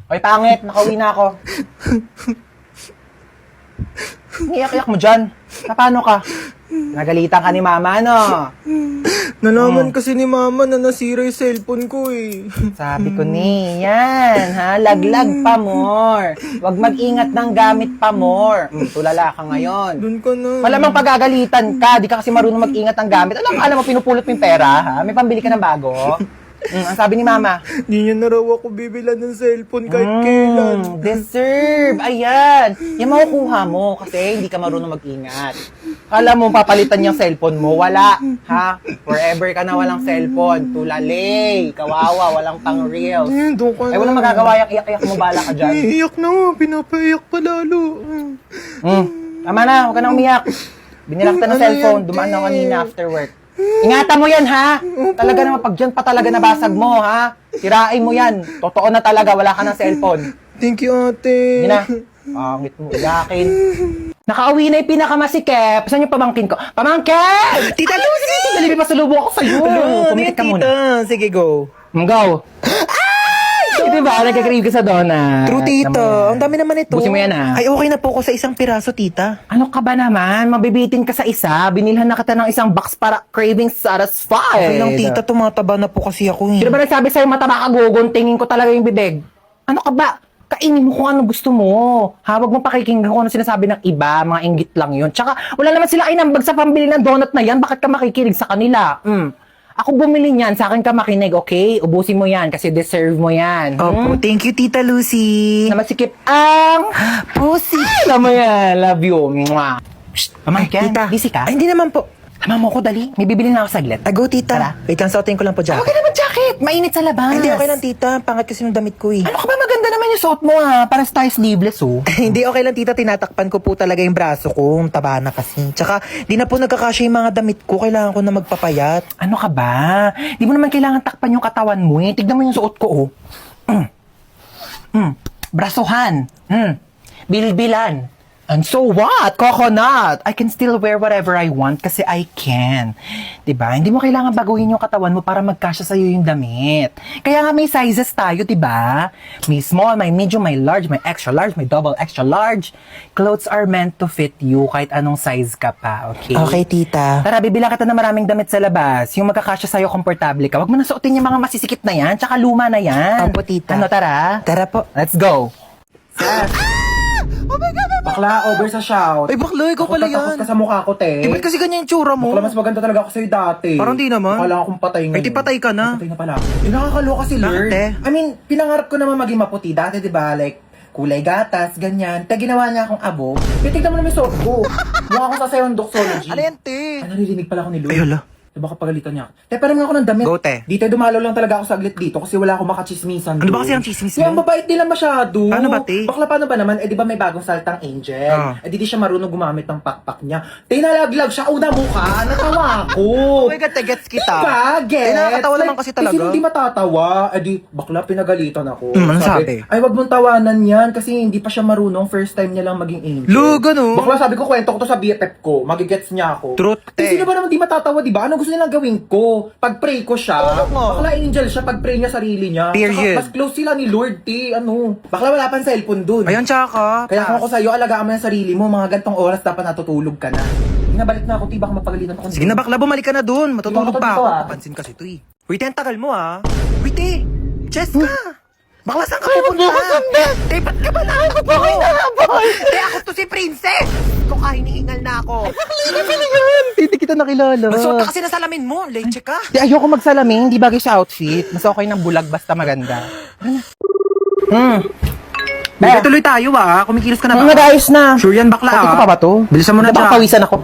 Oy, pangit. Nakauwi na ako. Iyak-iyak mo dyan. Paano ka? Nagalitan ka ni mama, no? Nalaman kasi ni mama na nasira yung cellphone ko eh. Sabi ko ni, yan, ha? Laglag pa more. Huwag mag-ingat ng gamit pa more. Tulala ka ngayon. Doon ka na. Malamang pagagalitan ka, di ka kasi marunong mag-ingat ng gamit. Alam mo, pinupulot mo yung pera, ha? May pambili ka ng bago. Ang sabi ni mama, Di niya na raw ako bibilan ng cellphone kahit kailan. deserve. Ayan. Yan makukuha mo kasi hindi ka marunong mag-ingat. Kala mo papalitan yung cellphone mo, wala. Ha? Forever ka na walang cellphone. Tulalay. Kawawa, walang pang reels. Doon ka na. Ay, walang magagawa, iyak-iyak mo, bala ka dyan. Iiyak na nga, pinapaiyak pa lalo. Tama na, huwag ka na umiyak. Binilak ka ng Ano cellphone, yan, dumaan na te? kanina after work. Ingatan mo yan, ha? Talaga naman, pag dyan pa talaga nabasag mo, ha? Tirain mo yan. Totoo na talaga, wala ka ng cellphone. Thank you, ate. Hindi na. Pangit mo, iyakin. Nakauwi na yung pinakamasikip. Saan yung pamangkin ko? Pamangkin! Tita Lucy! Dali, may pasalubong ako sa'yo. Pumikit ka muna. Sige, go. Go. Di ba? Nagka-crave ka sa donut. True, tita. Ang dami naman ito. Busin mo yan, ah. Ay, okay na po ako sa isang piraso, tita. Ano ka ba naman? Mabibitin ka sa isa. Binilhan na kita ng isang box para craving satisfied. Okay lang, tita. Tumataba na po kasi ako eh. Sino ba nagsabi sa'yo mataba ka guguntingin ko talaga yung bibig? Ano ka ba? Kainin mo kung ano gusto mo. Ha, wag mo pakikinggan kung ano sinasabi ng iba. Mga inggit lang yun. Tsaka, wala naman sila inambag sa pambili ng donut na yan. Bakit ka makikinig sa kanila? Ako bumili niyan. Sa akin ka makinig, okay? Ubusin mo yan kasi deserve mo yan. Opo, thank you, Tita Lucy. Na masikip ang... Pussy. Alam mo yan. Love you. Mwah. Pamangkin, Tita. busy ka? Ay, hindi naman po. Tama mo ko, dali. May bibili na ako saglit. Go, tita. Tara. Wait lang, sautin ko lang po jacket. Okay naman, jacket. Mainit sa labas. Ay, hindi, okay lang, tita. Pangat kasi ng damit ko eh. Ano ka ba? Maganda naman yung suot mo, ha? Para tayo sleeveless, oh. Hindi, okay lang, tita. Tinatakpan ko po talaga yung braso ko. Taba na kasi. Tsaka, di na po nagkakasya yung mga damit ko. Kailangan ko na magpapayat. Ano ka ba? Di mo naman kailangan takpan yung katawan mo, eh. Tignan mo yung suot ko, oh. Brasuhan. Bilbilan. And so what? Coconut. I can still wear whatever I want kasi I can. 'Di ba? Hindi mo kailangan baguhin yung katawan mo para magkasya sa iyo yung damit. Kaya nga may sizes tayo, 'di ba? May small, may medium, may large, may extra large, may double extra large. Clothes are meant to fit you kahit anong size ka pa, okay? Okay, tita. Tara, bibilang kita ng maraming damit sa labas. Yung magkakasya sa'yo, komportable ka. Huwag mo na suotin yung mga masisikip na yan, tsaka luma na yan. Opo, tita. Ano, tara? Tara po. Let's go. Oh my God, Bakla, over sa shout. Ay, bakla, ikaw pala yan. Takot ka sa mukha ko, te. Eh, ba't kasi ganyan yung tsura mo? Bakla, mas maganda talaga ako sa'yo dati. Parang di naman. Akala akong patay ngayon. Ay, di patay ka na. Patay na pala. Yung nakakaloka si Lord. Bakit, te? I mean, pinangarap ko naman maging maputi dati, di ba? Like, kulay gatas, ganyan. Kaya ginawa niya akong abo. Tignan mo naman yung suot ko. Mukha akong sasayang doxology. Ano yan, te? Ay, naririnig pala ako ni Lord. Ay, hala. Diba kapagalitan niya ako? Te, parang ako ng damit. Go, te. Dito, dumalaw lang talaga ako saglit dito kasi wala akong makachismisan. Ano ba doon. kasi ang chismis Yung mo? mabait nila masyado. Paano ba, te? Bakla, paano ba naman? Eh, di ba may bagong saltang angel? Ah. Eh, di siya marunong gumamit ng pakpak niya. Te, nalaglag siya. Una mukha. Natawa ako. Oh my God, te, gets kita. Diba? Gets? Eh, nakakatawa naman kasi talaga. Eh, sino di matatawa? Eh, di, bakla, pinagalitan ako. Ano sabi? Ay, wag mong tawanan yan kasi hindi pa siya marunong. First time niya lang maging angel. Lugo, no? Bakla, sabi ko, kwento ko to sa BFF ko. Magigets niya ako. Truth, Eh, te. sino ba naman di matatawa, di ba? Ano gusto nilang gawin ko? Pag-pray ko siya, Oo nga. bakla angel siya, pag-pray niya sarili niya. Period. Saka mas close sila ni Lord, ti. Ano? Bakla wala pang cellphone dun. Ayun, tsaka. Kaya kung ako sa'yo, alagaan mo yung sarili mo. Mga gantong oras dapat natutulog ka na. Nabalik na ako, ti. Baka mapagalitan ako. Sige na, bakla, bumalik ka na dun. Matutulog Hindi pa ako ako. dito, ah. Papansin kasi ito eh. Wait, ang tagal mo ah. Wait eh. Chess ka. Bakla, saan ka pupunta? Te, ba't ka ba nakakaboy? Te, ako to si Princess. Kung hinihingal na ako. Hindi kita nakilala. Magsuot ka kasi ng salamin mo. Leche ka. Di, ayoko magsalamin. Hindi bagay sa outfit. Mas okay ng bulag basta maganda. Bebe, tuloy tayo ah. Kumikilos ka na ba? Nag-ayos na. Sure yan, bakla Ito ah. pa ba to? Bilisan mo na Baka dyan. pawisan ako.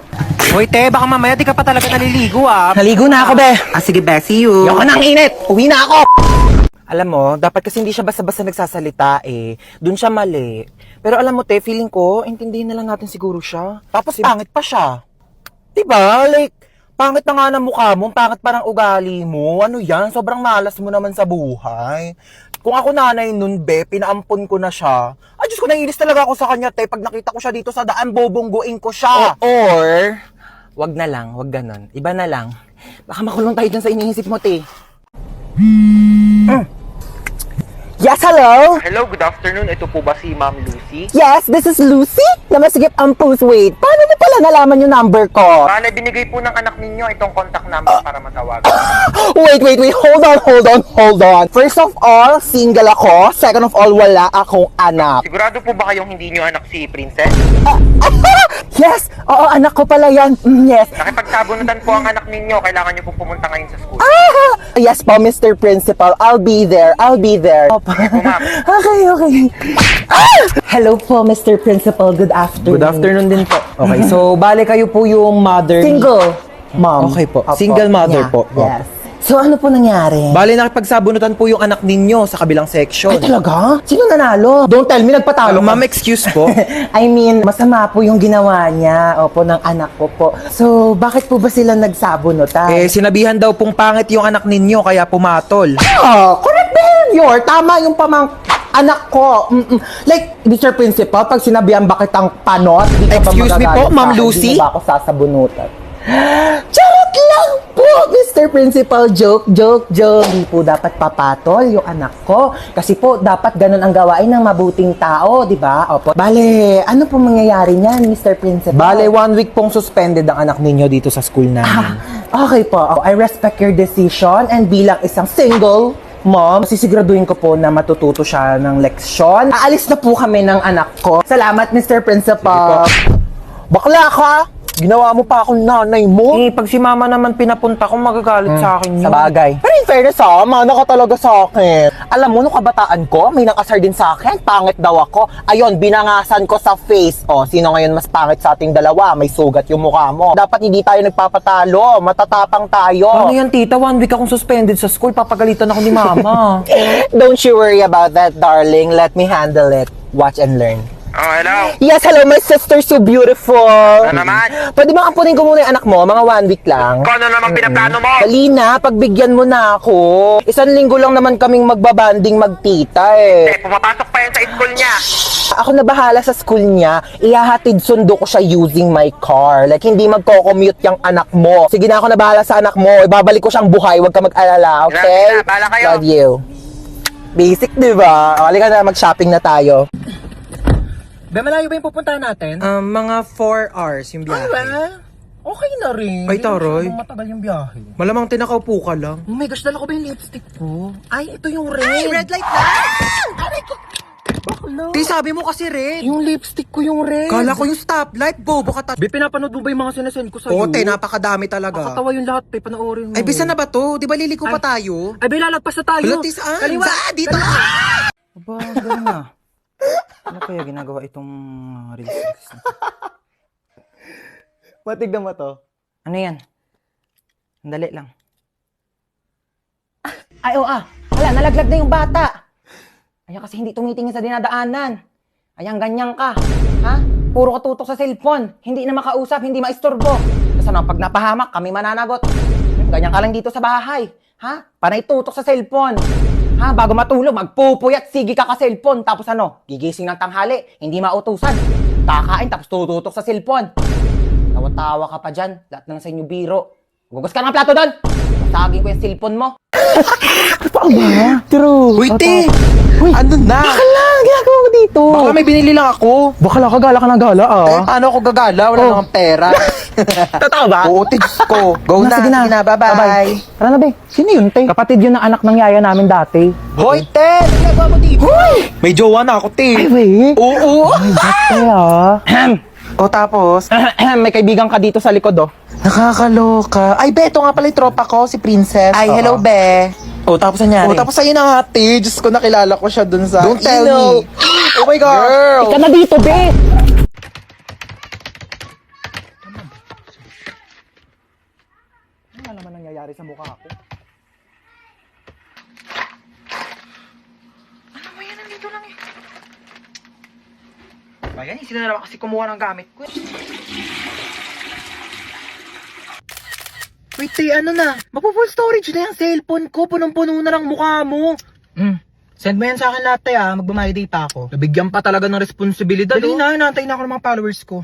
Hoy, te, baka mamaya di ka pa talaga naliligo ah. Naligo na ako, be. Ah, sige, be. See you. Ayoko nang init. Uwi na ako. Alam mo, dapat kasi hindi siya basta-basta nagsasalita eh. Doon siya mali. Pero alam mo, te, feeling ko, intindihin na lang natin siguro siya. Tapos pangit pa siya. Diba? Like, pangit na nga ng mukha mo, pangit parang ugali mo. Ano yan? Sobrang malas mo naman sa buhay. Kung ako nanay nun, be, pinaampon ko na siya. Ay, Diyos ko, naiinis talaga ako sa kanya, te. Pag nakita ko siya dito sa daan, bobongguin ko siya. Or, wag na lang, wag ganon. Iba na lang. Baka makulong tayo dyan sa iniisip mo, te. Yes, hello? Hello, good afternoon. Ito po ba si Ma'am Lucy? Yes, this is Lucy. Namasigip ang post. Wait, paano mo pala nalaman yung number ko? Binigay po ng anak ninyo itong contact number para matawagan. Wait. Hold on. First of all, single ako. Second of all, wala akong anak. Sigurado po ba kayong hindi nyo anak si Princess? Yes! Oo, anak ko pala yan. Yes. Nakipagsabunutan po ang anak ninyo. Kailangan nyo po pumunta ngayon sa school. Yes po, Mr. Principal. I'll be there. Sige po, ma'am. Okay. Hello po, Mr. Principal. Good afternoon. Good afternoon din po. Okay, so bale kayo po yung mother ni- Single, mom. Okay po. Opo. Single mother Yeah, po. Yes. So, ano po nangyari? Bale nakipagsabunutan po yung anak ninyo sa kabilang section. Ay, talaga? Sino nanalo? Don't tell me, nagpatalo ka. Ma'am, excuse po. I mean, masama po yung ginawa niya, opo, ng anak ko po. So, bakit po ba sila nagsabunutan? Sinabihan daw pong pangit yung anak ninyo kaya pumatol. Correct behavior. Tama yung anak ko. Like, Mr. Principal, pag sinabihan bakit ang panot, di ka ba Excuse me po, magagalit Ma'am sa akin? Lucy? Di mo ba ako sasabunutan? Charot lang po, Mr. Principal. Joke. Hindi po dapat papatol yung anak ko. Kasi po, dapat ganun ang gawain ng mabuting tao, di ba? Opo. Bale, ano po mangyayari niyan, Mr. Principal? Bale, 1 week pong suspended ang anak ninyo dito sa school namin. Okay po. I respect your decision and bilang isang single mom, sisiguraduhin ko po na matututo siya ng leksyon. Aalis na po kami ng anak ko. Salamat, Mr. Principal. Bakla ka! Ginawa mo pa akong nanay mo. Pag si mama naman pinapunta ko, magagalit sa akin yun. Sa bagay. Pero in fairness mana ka talaga sa akin. Alam mo, nung kabataan ko, may nakasar din sa akin. Pangit daw ako. Ayun, binangasan ko sa face. O, sino ngayon mas pangit sa ating dalawa? May sugat yung mukha mo. Dapat hindi tayo nagpapatalo. Matatapang tayo. Ano yan, tita? 1 week akong suspended sa school. Papagalitan ako ni mama. Don't you worry about that, darling. Let me handle it. Watch and learn. Oh, hello. Yes, hello, my sister, so beautiful. Ano naman? Pwede ba ampunin ko muna yung anak mo? Mga 1 week lang. Kung ano naman pinaplano mo? Dali na, pagbigyan mo na ako. 1 linggo lang naman kaming magbabanding magtita Pumapasok pa yan sa school niya. Ako na bahala sa school niya. Ihahatid sundo ko siya using my car. Like, hindi magko-commute yung anak mo. Sige na, ako na bahala sa anak mo. Ibabalik ko siyang buhay. Huwag ka mag-alala, okay? Sige na, bahala kayo. Love you. Basic, di ba? Halika na, mag-shopping na tayo. Be, malayo ba yung pupuntahan natin? Mga 4 hours yung biyahe. Okay na rin. Ay, taroy. Matagal yung biyahe. Malamang tinakaw po ka lang. Oh my gosh, dala ko ba yung lipstick ko? Ay, ito yung red. Ay, red light na! Aray ko. Bakla. Di, sabi mo kasi red. Yung lipstick ko yung red. Kala ko yung stoplight, bobo ka. Be, pinapanood mo ba yung mga sinasend ko sa'yo? Ote, napakadami talaga. Nakakatawa yung lahat, panoorin mo. Ay, bisa na ba to? Di ba liliko pa tayo? Ay, be, lalagpas na tayo. Hala, saan? Kaliwa. Saan? Dito ka! Aba, ganun na. Ano kaya ginagawa itong reels na to? Matignan mo to. Ano yan? Sandali lang. Ay, Hala, nalaglag na yung bata. Ayan kasi hindi tumitingin sa dinadaanan. Ayan, ganyan ka. Ha? Puro ka tutok sa cellphone. Hindi na makausap, hindi maistorbo. Kasi ano, pag napahamak, kami mananagot. Ganyan ka lang dito sa bahay. Ha? Panay tutok sa cellphone. Ha? Bago matulog, magpupuyat, sige ka ka-cellphone. Tapos ano, gigising ng tanghali, hindi mautusan. Kakain, tapos tututok sa cellphone. Tawa-tawa ka pa dyan. Lahat na lang sa inyo biro. Gugas ka ng plato doon. Masagin ko yung cellphone mo. True. Uy, te! Ano na? Lang, ginagawa mo dito. Baka may binili lang ako. Bakala ka gala Eh, paano ako gagala? Wala namang pera. Totoo ba? Oo, tigs ko. Go na, Sige na. sige na, bye-bye. Tara na, be. Sino yun, te? Kapatid yun ng anak ng yaya namin dati. Hoy, te! Ano ginagawa mo dito? May jowa na ako, te. Ay, wait. Oo. Ay, te, O, tapos? May kaibigan ka dito sa likod, oh. Nakakaloka. Ay, be, ito nga pala yung tropa ko, si Princess. Ay, hello, be. Oh, tapos nangyari. O, tapos ayun na nga, te. Diyos ko, nakilala ko siya dun sa... Don't tell me. Oh my God. Girl. Ika na dito, be. Ano naman nangyayari sa mukha ko? Ano mo yan? Nandito lang eh. Ayan, sila na naman kasi kumuha ng gamit ko. Wait, te, ano na? Mapu-full storage na yung cellphone ko. Punong-puno na ng mukha mo. Send mo yan sa akin lahat, te, Magbamayday pa ako. Nabigyan pa talaga ng responsibilidad. Dali na, inaantay na ako ng mga followers ko.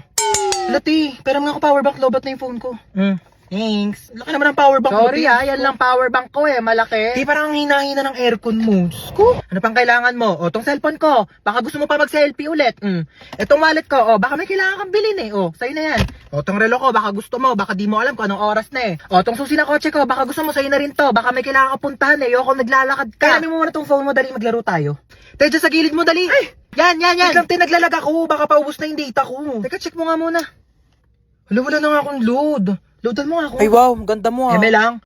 Wala, te, pero mga ko powerbank, lobat na yung phone ko. Thanks. Laki naman ang power bank mo. Sorry yan lang power bank ko malaki. Di parang ang hina-hina ng aircon mo. Sko. Ano pang kailangan mo? O, tong cellphone ko. Baka gusto mo pa mag-selfie ulit. Etong wallet ko. O, baka may kailangan kang bilhin O, sa'yo na yan. O, tong relo ko. Baka gusto mo. Baka di mo alam kung anong oras na O, tong susi na kotse ko. Baka gusto mo sa'yo na rin to. Baka may kailangan kang puntahan Ayoko naglalakad ka. Kaya mo muna tong phone mo, dali maglaro tayo. Tayo dyan sa gilid mo, dali. Ay! Yan. Wait lang, naglalag ako. Baka paubos na yung data ko. Teka, check mo nga muna. Wala na nga akong load. Loadan mo nga ako. Ay wow, ganda mo Eme lang.